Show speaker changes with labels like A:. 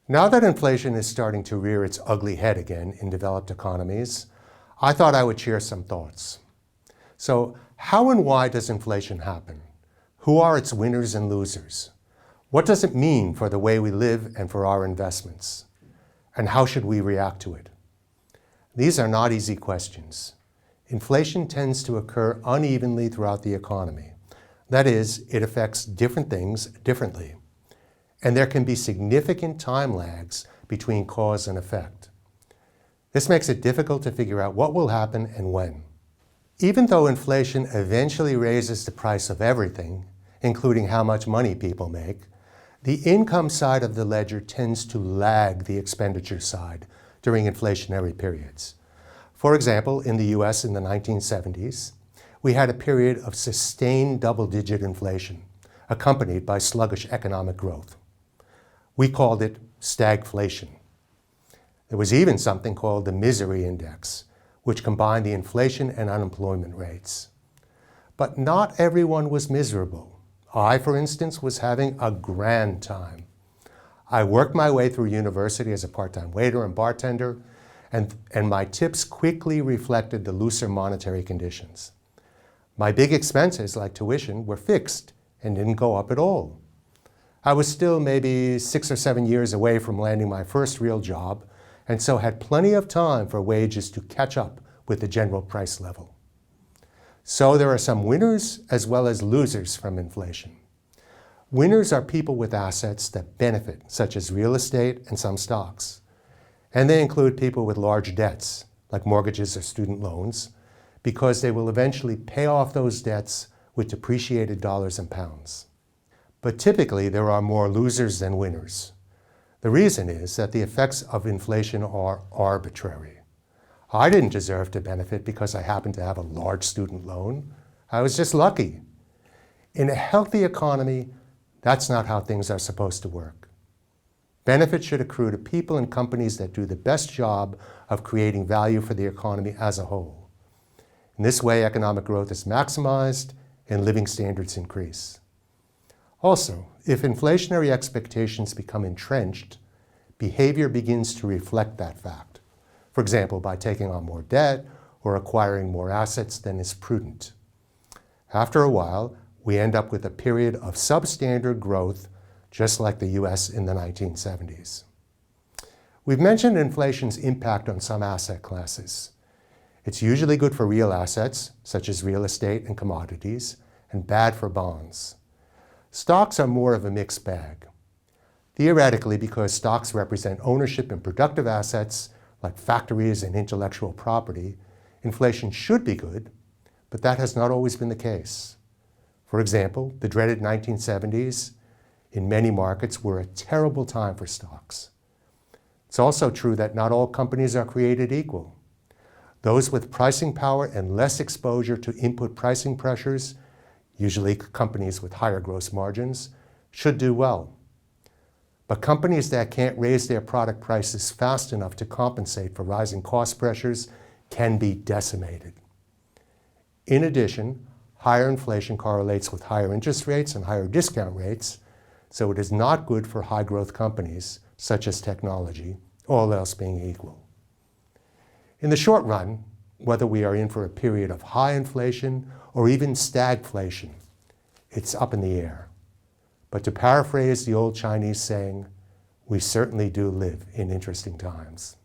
A: Now that inflation is starting to rear its ugly head again in developed economies, I thought I would share some thoughts. So, how and why does inflation happen? Who are its winners and losers? What does it mean for the way we live and for our investments? And how should we react to it? These are not easy questions. Inflation tends to occur unevenly throughout the economy. That is, it affects different things differently. And there can be significant time lags between cause and effect. This makes it difficult to figure out what will happen and when. Even though inflation eventually raises the price of everything, including how much money people make, the income side of the ledger tends to lag the expenditure side during inflationary periods. For example, in the US in the 1970s, we had a period of sustained double-digit inflation, accompanied by sluggish economic growth. We called it stagflation. There was even something called the misery index, which combined the inflation and unemployment rates. But not everyone was miserable. I, for instance, was having a grand time. I worked my way through university as a part-time waiter and bartender, and my tips quickly reflected the looser monetary conditions. My big expenses, like tuition, were fixed and didn't go up at all. I was still maybe 6 or 7 years away from landing my first real job, and so had plenty of time for wages to catch up with the general price level. So there are some winners as well as losers from inflation. Winners are people with assets that benefit, such as real estate and some stocks. And they include people with large debts, like mortgages or student loans, because they will eventually pay off those debts with depreciated dollars and pounds. But typically, there are more losers than winners. The reason is that the effects of inflation are arbitrary. I didn't deserve to benefit because I happened to have a large student loan. I was just lucky. In a healthy economy, that's not how things are supposed to work. Benefits should accrue to people and companies that do the best job of creating value for the economy as a whole. In this way, economic growth is maximized and living standards increase. Also, if inflationary expectations become entrenched, behavior begins to reflect that fact. For example, by taking on more debt or acquiring more assets than is prudent. After a while, we end up with a period of substandard growth, just like the US in the 1970s. We've mentioned inflation's impact on some asset classes. It's usually good for real assets, such as real estate and commodities, and bad for bonds. Stocks are more of a mixed bag. Theoretically, because stocks represent ownership in productive assets like factories and intellectual property, inflation should be good, but that has not always been the case. For example, the dreaded 1970s in many markets were a terrible time for stocks. It's also true that not all companies are created equal. Those with pricing power and less exposure to input pricing pressures, usually companies with higher gross margins, should do well. But companies that can't raise their product prices fast enough to compensate for rising cost pressures can be decimated. In addition, higher inflation correlates with higher interest rates and higher discount rates, so it is not good for high-growth companies, such as technology, all else being equal. In the short run, whether we are in for a period of high inflation or even stagflation, it's up in the air. But to paraphrase the old Chinese saying, we certainly do live in interesting times.